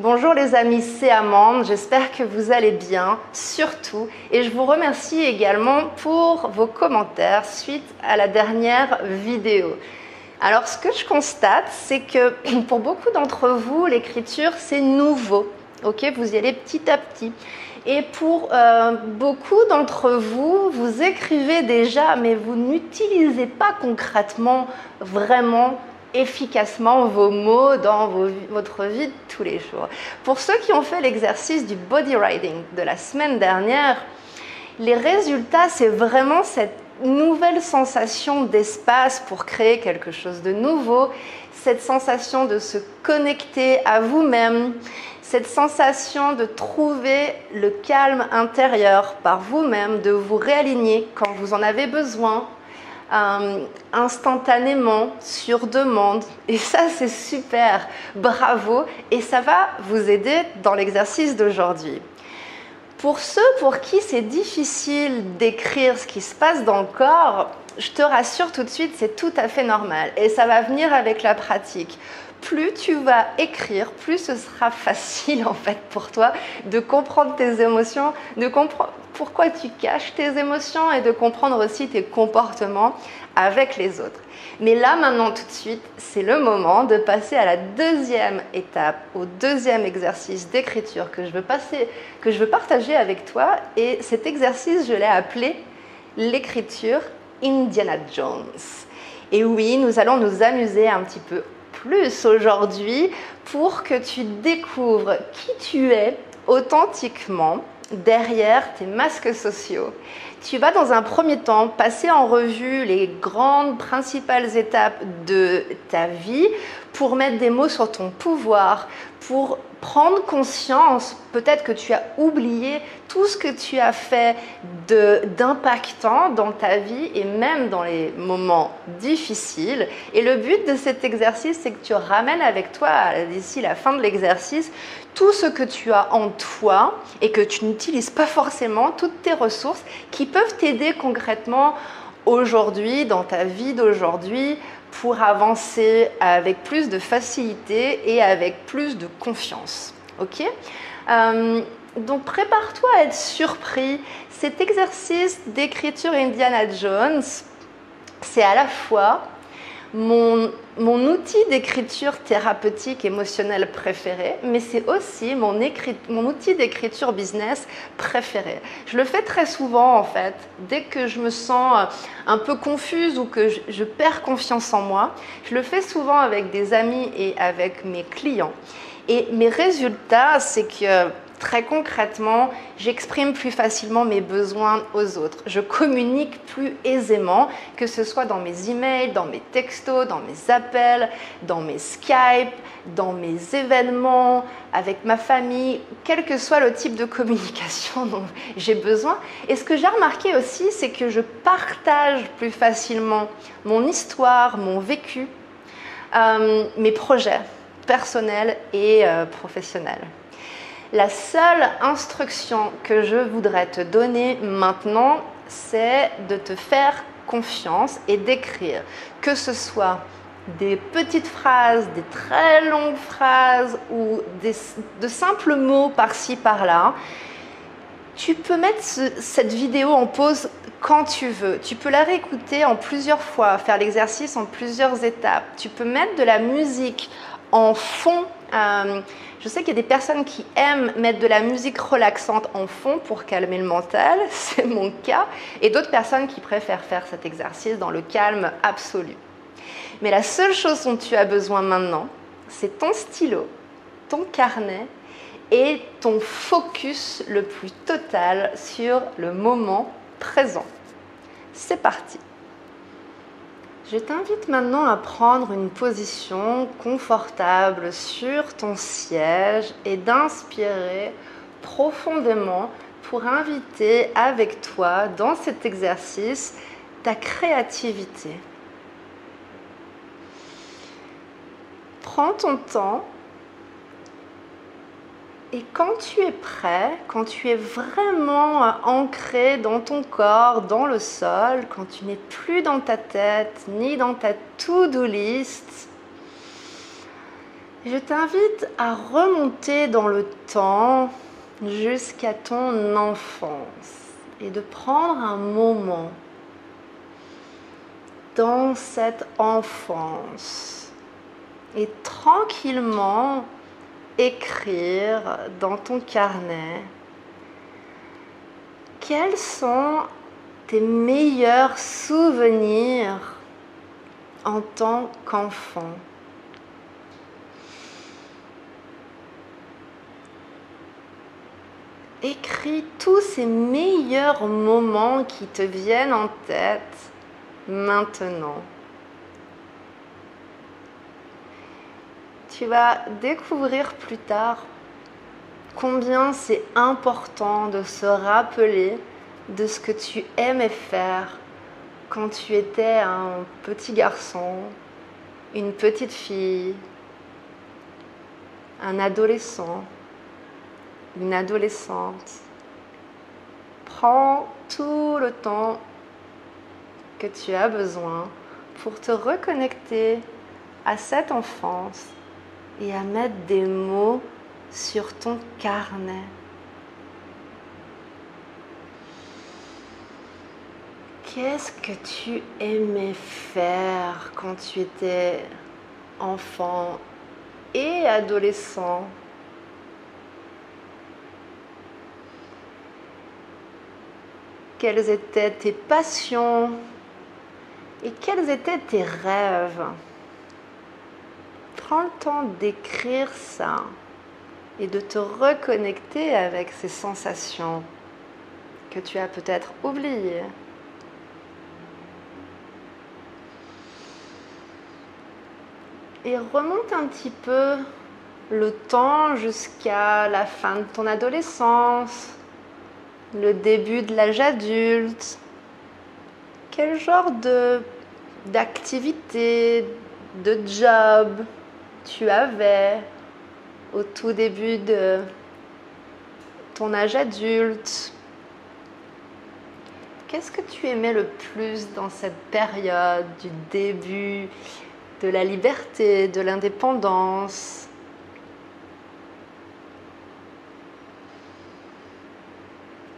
Bonjour les amis, c'est Amande, j'espère que vous allez bien, surtout, et je vous remercie également pour vos commentaires suite à la dernière vidéo. Alors ce que je constate, c'est que pour beaucoup d'entre vous, l'écriture c'est nouveau, ok, vous y allez petit à petit. Et pour beaucoup d'entre vous, vous écrivez déjà, mais vous n'utilisez pas concrètement, vraiment, efficacement vos mots dans votre vie de tous les jours. Pour ceux qui ont fait l'exercice du body writing de la semaine dernière, les résultats, c'est vraiment cette nouvelle sensation d'espace pour créer quelque chose de nouveau, cette sensation de se connecter à vous-même, cette sensation de trouver le calme intérieur par vous-même, de vous réaligner quand vous en avez besoin, instantanément, sur demande. Et ça, c'est super, bravo, et ça va vous aider dans l'exercice d'aujourd'hui. Pour ceux pour qui c'est difficile d'écrire ce qui se passe dans le corps, je te rassure tout de suite, c'est tout à fait normal et ça va venir avec la pratique. Plus tu vas écrire, plus ce sera facile en fait pour toi de comprendre tes émotions, de comprendre pourquoi tu caches tes émotions et de comprendre aussi tes comportements avec les autres. Mais là maintenant tout de suite, c'est le moment de passer à la deuxième étape, au deuxième exercice d'écriture que je veux partager avec toi. Et cet exercice, je l'ai appelé l'écriture Indiana Jones. Et oui, nous allons nous amuser un petit peu plus aujourd'hui pour que tu découvres qui tu es authentiquement derrière tes masques sociaux. Tu vas dans un premier temps passer en revue les grandes principales étapes de ta vie pour mettre des mots sur ton pouvoir, pour prendre conscience, peut-être que tu as oublié tout ce que tu as fait d'impactant dans ta vie et même dans les moments difficiles. Et le but de cet exercice, c'est que tu ramènes avec toi, d'ici la fin de l'exercice, tout ce que tu as en toi et que tu n'utilises pas forcément, toutes tes ressources qui peuvent t'aider concrètement aujourd'hui, dans ta vie d'aujourd'hui, pour avancer avec plus de facilité et avec plus de confiance. Ok ? Donc prépare-toi à être surpris. Cet exercice d'écriture Indiana Jones, c'est à la fois mon outil d'écriture thérapeutique émotionnelle préféré, mais c'est aussi mon outil d'écriture business préféré. Je le fais très souvent en fait, dès que je me sens un peu confuse ou que je perds confiance en moi, je le fais souvent avec des amis et avec mes clients. Et mes résultats, c'est que très concrètement, j'exprime plus facilement mes besoins aux autres. Je communique plus aisément, que ce soit dans mes emails, dans mes textos, dans mes appels, dans mes Skype, dans mes événements, avec ma famille, quel que soit le type de communication dont j'ai besoin. Et ce que j'ai remarqué aussi, c'est que je partage plus facilement mon histoire, mon vécu, mes projets personnels et professionnels. La seule instruction que je voudrais te donner maintenant, c'est de te faire confiance et d'écrire, que ce soit des petites phrases, des très longues phrases ou de simples mots par-ci, par-là. Tu peux mettre cette vidéo en pause quand tu veux. Tu peux la réécouter en plusieurs fois, faire l'exercice en plusieurs étapes. Tu peux mettre de la musique en fond. Je sais qu'il y a des personnes qui aiment mettre de la musique relaxante en fond pour calmer le mental, c'est mon cas, et d'autres personnes qui préfèrent faire cet exercice dans le calme absolu. Mais la seule chose dont tu as besoin maintenant, c'est ton stylo, ton carnet et ton focus le plus total sur le moment présent. C'est parti! Je t'invite maintenant à prendre une position confortable sur ton siège et d'inspirer profondément pour inviter avec toi dans cet exercice ta créativité. Prends ton temps et quand tu es prêt, quand tu es vraiment ancré dans ton corps, dans le sol, quand tu n'es plus dans ta tête ni dans ta to-do list, Je t'invite à remonter dans le temps jusqu'à ton enfance et de prendre un moment dans cette enfance et tranquillement écrire dans ton carnet quels sont tes meilleurs souvenirs en tant qu'enfant. Écris tous ces meilleurs moments qui te viennent en tête maintenant. Tu vas découvrir plus tard combien c'est important de se rappeler de ce que tu aimais faire quand tu étais un petit garçon, une petite fille, un adolescent, une adolescente. Prends tout le temps que tu as besoin pour te reconnecter à cette enfance et à mettre des mots sur ton carnet. Qu'est-ce que tu aimais faire quand tu étais enfant et adolescent? Quelles étaient tes passions et quels étaient tes rêves? Prends le temps d'écrire ça et de te reconnecter avec ces sensations que tu as peut-être oubliées. Et remonte un petit peu le temps jusqu'à la fin de ton adolescence, le début de l'âge adulte. Quel genre d'activité, de job tu avais au tout début de ton âge adulte? Qu'est-ce que tu aimais le plus dans cette période du début de la liberté, de l'indépendance?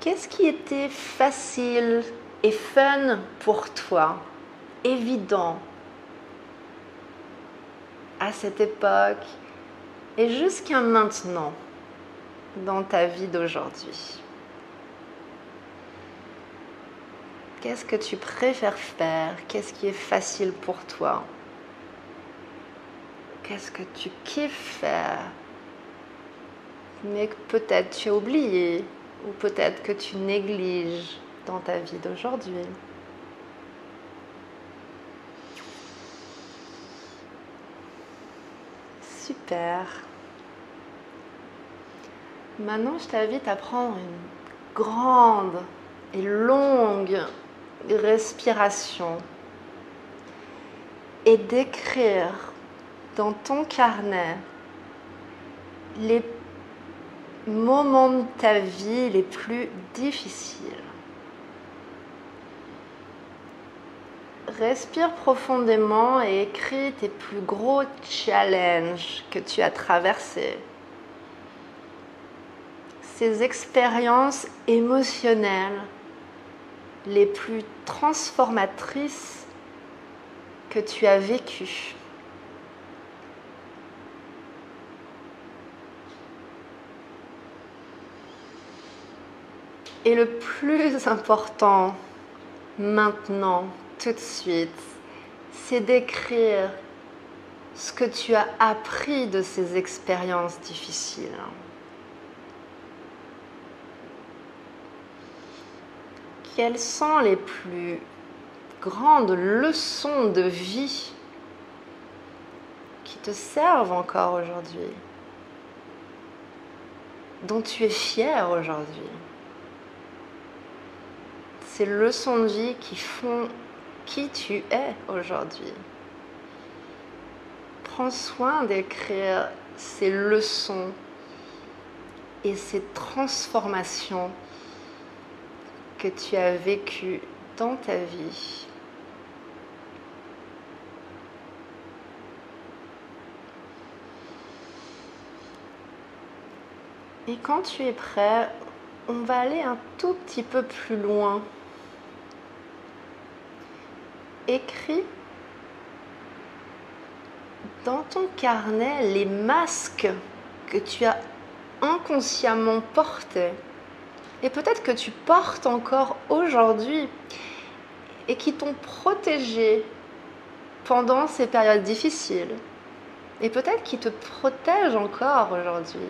Qu'est-ce qui était facile et fun pour toi, évident à cette époque et jusqu'à maintenant dans ta vie d'aujourd'hui? Qu'est-ce que tu préfères faire? Qu'est-ce qui est facile pour toi? Qu'est-ce que tu kiffes faire, mais que peut-être tu as oublié ou peut-être que tu négliges dans ta vie d'aujourd'hui? Super. Maintenant, je t'invite à prendre une grande et longue respiration et d'écrire dans ton carnet les moments de ta vie les plus difficiles. Respire profondément et écris tes plus gros challenges que tu as traversés. Ces expériences émotionnelles les plus transformatrices que tu as vécues. Et le plus important maintenant, tout de suite, c'est d'écrire ce que tu as appris de ces expériences difficiles. Quelles sont les plus grandes leçons de vie qui te servent encore aujourd'hui, dont tu es fier aujourd'hui? Ces leçons de vie qui font qui tu es aujourd'hui. Prends soin d'écrire ces leçons et ces transformations que tu as vécues dans ta vie. Et quand tu es prêt, on va aller un tout petit peu plus loin. Écris dans ton carnet les masques que tu as inconsciemment portés et peut-être que tu portes encore aujourd'hui et qui t'ont protégé pendant ces périodes difficiles et peut-être qui te protègent encore aujourd'hui.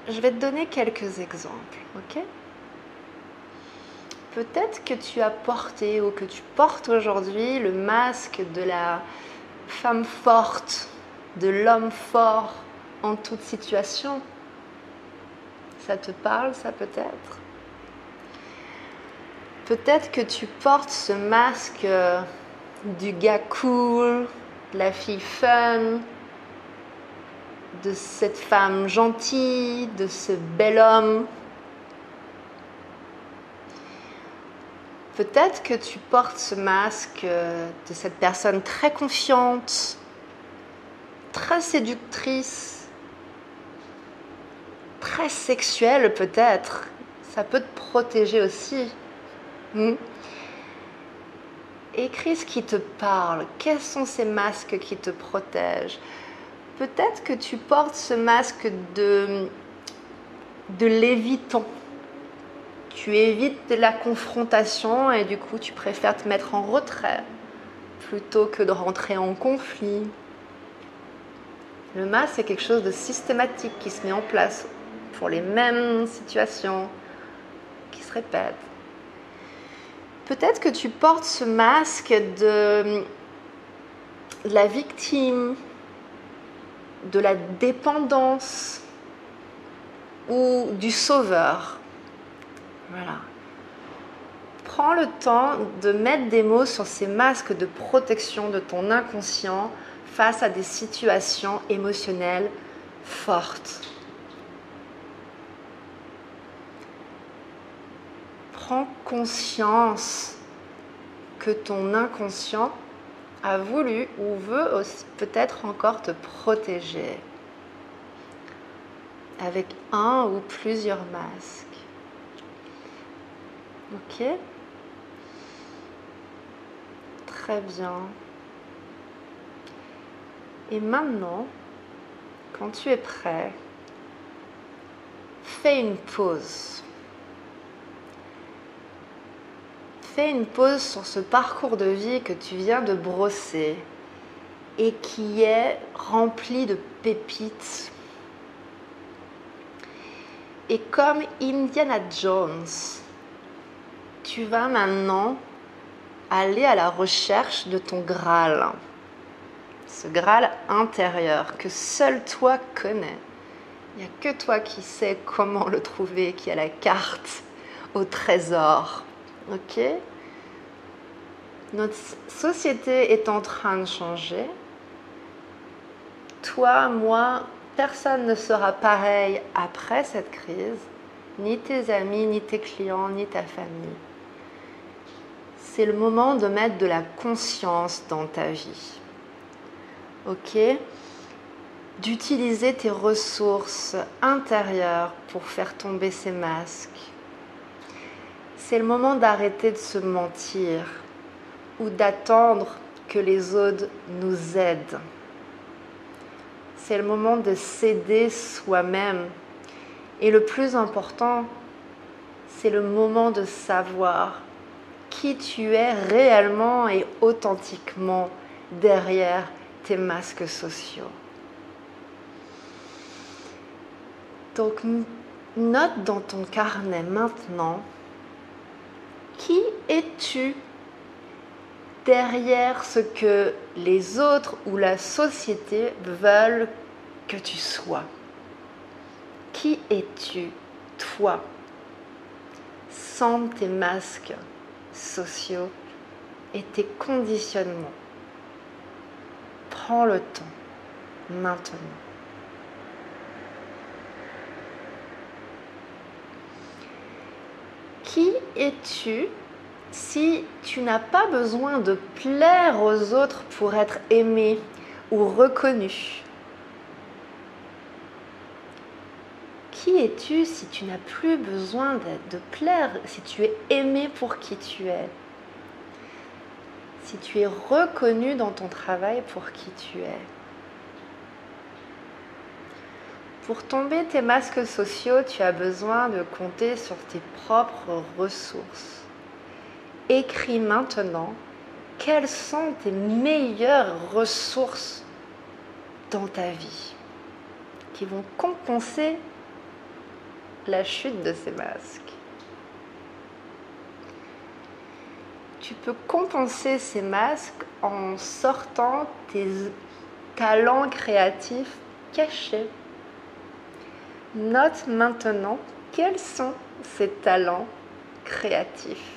Je vais te donner quelques exemples, ok ? Peut-être que tu as porté ou que tu portes aujourd'hui le masque de la femme forte, de l'homme fort en toute situation. Ça te parle, ça peut-être ? Peut-être que tu portes ce masque du gars cool, de la fille fun, de cette femme gentille, de ce bel homme. Peut-être que tu portes ce masque de cette personne très confiante, très séductrice, très sexuelle peut-être. Ça peut te protéger aussi. Écris ce qui te parle. Quels sont ces masques qui te protègent ? Peut-être que tu portes ce masque de l'évitant. Tu évites la confrontation et du coup tu préfères te mettre en retrait plutôt que de rentrer en conflit. Le masque, c'est quelque chose de systématique qui se met en place pour les mêmes situations qui se répètent. Peut-être que tu portes ce masque de la victime, de la dépendance ou du sauveur. Voilà. Prends le temps de mettre des mots sur ces masques de protection de ton inconscient face à des situations émotionnelles fortes. Prends conscience que ton inconscient a voulu ou veut aussi peut-être encore te protéger avec un ou plusieurs masques. Ok ? Très bien. Et maintenant, quand tu es prêt, fais une pause. Fais une pause sur ce parcours de vie que tu viens de brosser et qui est rempli de pépites. Et comme Indiana Jones, tu vas maintenant aller à la recherche de ton Graal. Ce Graal intérieur que seul toi connais. Il n'y a que toi qui sais comment le trouver, qui a la carte au trésor. Ok ? Notre société est en train de changer. Toi, moi, personne ne sera pareil après cette crise. Ni tes amis, ni tes clients, ni ta famille. C'est le moment de mettre de la conscience dans ta vie. Ok ? D'utiliser tes ressources intérieures pour faire tomber ces masques. C'est le moment d'arrêter de se mentir ou d'attendre que les autres nous aident. C'est le moment de s'aider soi-même. Et le plus important, c'est le moment de savoir qui tu es réellement et authentiquement derrière tes masques sociaux. Donc, note dans ton carnet maintenant, qui es-tu derrière ce que les autres ou la société veulent que tu sois? Qui es-tu, toi, sans tes masques sociaux et tes conditionnements? Prends le temps, maintenant. Qui es-tu si tu n'as pas besoin de plaire aux autres pour être aimé ou reconnu? qui es-tu si tu n'as plus besoin de plaire, si tu es aimé pour qui tu es, si tu es reconnu dans ton travail pour qui tu es? Pour tomber tes masques sociaux, tu as besoin de compter sur tes propres ressources. Écris maintenant quelles sont tes meilleures ressources dans ta vie qui vont compenser la chute de ces masques. Tu peux compenser ces masques en sortant tes talents créatifs cachés. Note maintenant quels sont ces talents créatifs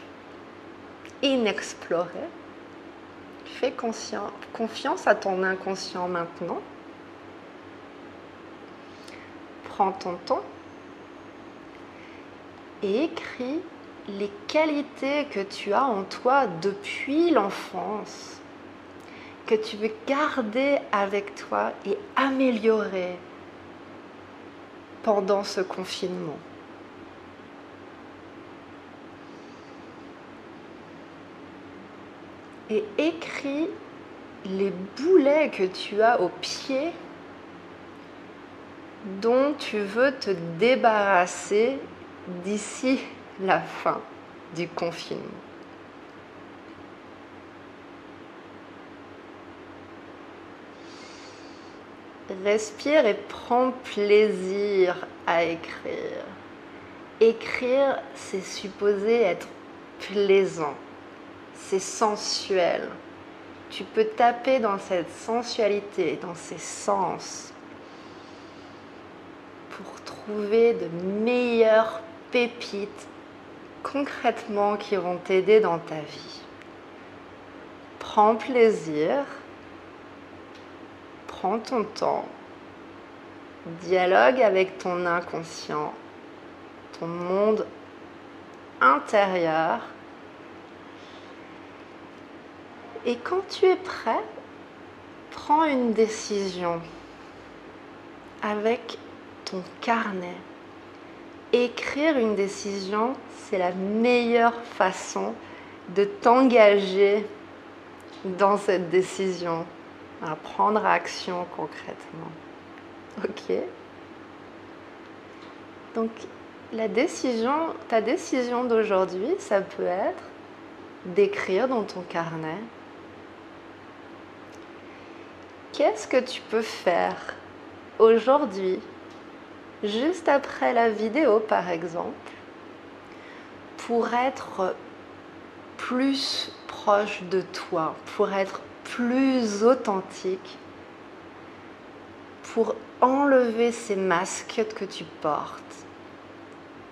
inexplorés. Fais confiance à ton inconscient maintenant. Prends ton temps et écris les qualités que tu as en toi depuis l'enfance, que tu veux garder avec toi et améliorer pendant ce confinement. Et écris les boulets que tu as au pied dont tu veux te débarrasser d'ici la fin du confinement. Respire et prends plaisir à écrire. Écrire, c'est supposé être plaisant, c'est sensuel. Tu peux taper dans cette sensualité, dans ces sens, pour trouver de meilleures pépites concrètement qui vont t'aider dans ta vie. Prends plaisir. Prends ton temps, dialogue avec ton inconscient, ton monde intérieur. Et quand tu es prêt, prends une décision avec ton carnet. Écrire une décision, c'est la meilleure façon de t'engager dans cette décision. À prendre action concrètement. Ok. Donc, ta décision d'aujourd'hui, ça peut être d'écrire dans ton carnet. Qu'est-ce que tu peux faire aujourd'hui, juste après la vidéo par exemple, pour être plus proche de toi, pour être plus authentique, pour enlever ces masques que tu portes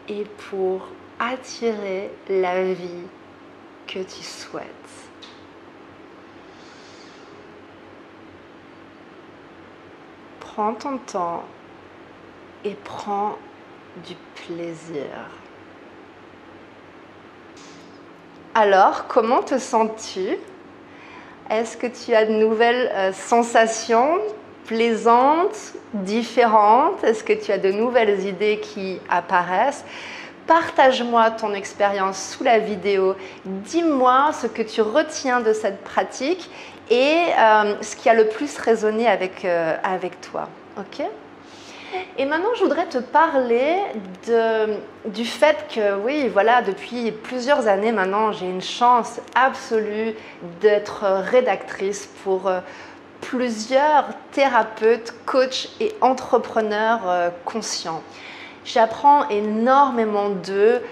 et pour attirer la vie que tu souhaites. Prends ton temps et prends du plaisir. Alors, comment te sens-tu ? Est-ce que tu as de nouvelles sensations plaisantes, différentes? Est-ce que tu as de nouvelles idées qui apparaissent? Partage-moi ton expérience sous la vidéo. Dis-moi ce que tu retiens de cette pratique et ce qui a le plus résonné avec toi. Ok ? Et maintenant, je voudrais te parler du fait que, oui, voilà, depuis plusieurs années maintenant, j'ai une chance absolue d'être rédactrice pour plusieurs thérapeutes, coachs et entrepreneurs conscients. J'apprends énormément d'eux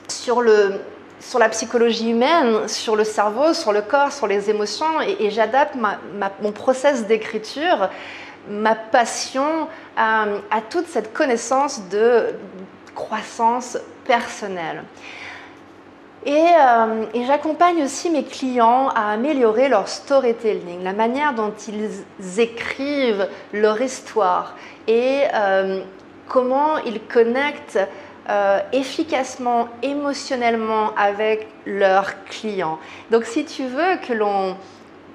sur la psychologie humaine, sur le cerveau, sur le corps, sur les émotions et j'adapte mon process d'écriture, ma passion à toute cette connaissance de croissance personnelle. Et j'accompagne aussi mes clients à améliorer leur storytelling, la manière dont ils écrivent leur histoire et comment ils connectent efficacement, émotionnellement avec leurs clients. Donc si tu veux que l'on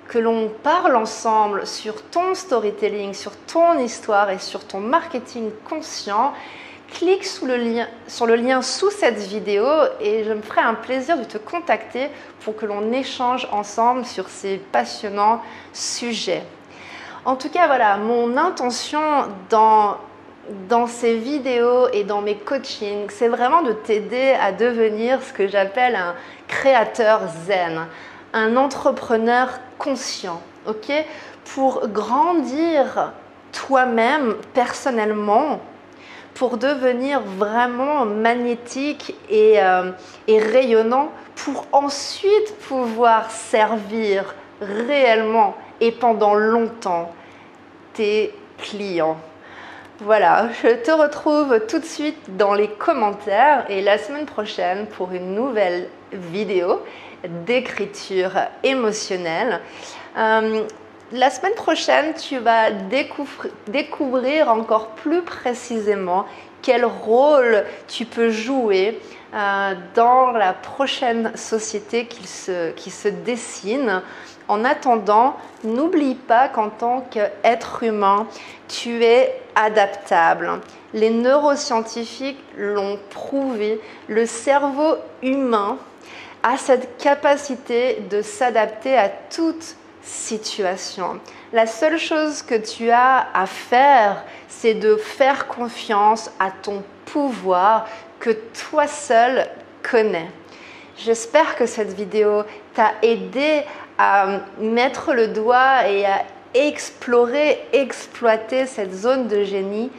que l'on parle ensemble sur ton storytelling, sur ton histoire et sur ton marketing conscient, clique sur le lien sous cette vidéo et je me ferai un plaisir de te contacter pour que l'on échange ensemble sur ces passionnants sujets. En tout cas, voilà, mon intention dans ces vidéos et dans mes coachings, c'est vraiment de t'aider à devenir ce que j'appelle un créateur zen, un entrepreneur conscient, ok? Pour grandir toi-même personnellement, pour devenir vraiment magnétique et rayonnant, pour ensuite pouvoir servir réellement et pendant longtemps tes clients. Voilà, je te retrouve tout de suite dans les commentaires et la semaine prochaine pour une nouvelle vidéo d'écriture émotionnelle. La semaine prochaine, tu vas découvrir encore plus précisément quel rôle tu peux jouer dans la prochaine société qui se dessine. En attendant, n'oublie pas qu'en tant qu'être humain, tu es adaptable. Les neuroscientifiques l'ont prouvé, le cerveau humain a cette capacité de s'adapter à toute situation. La seule chose que tu as à faire, c'est de faire confiance à ton pouvoir que toi seul connais. J'espère que cette vidéo t'a aidé à mettre le doigt et à explorer, exploiter cette zone de génie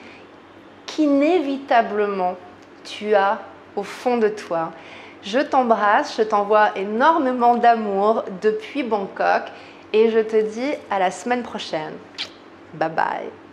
qu'inévitablement tu as au fond de toi. Je t'embrasse, je t'envoie énormément d'amour depuis Bangkok et je te dis à la semaine prochaine. Bye bye.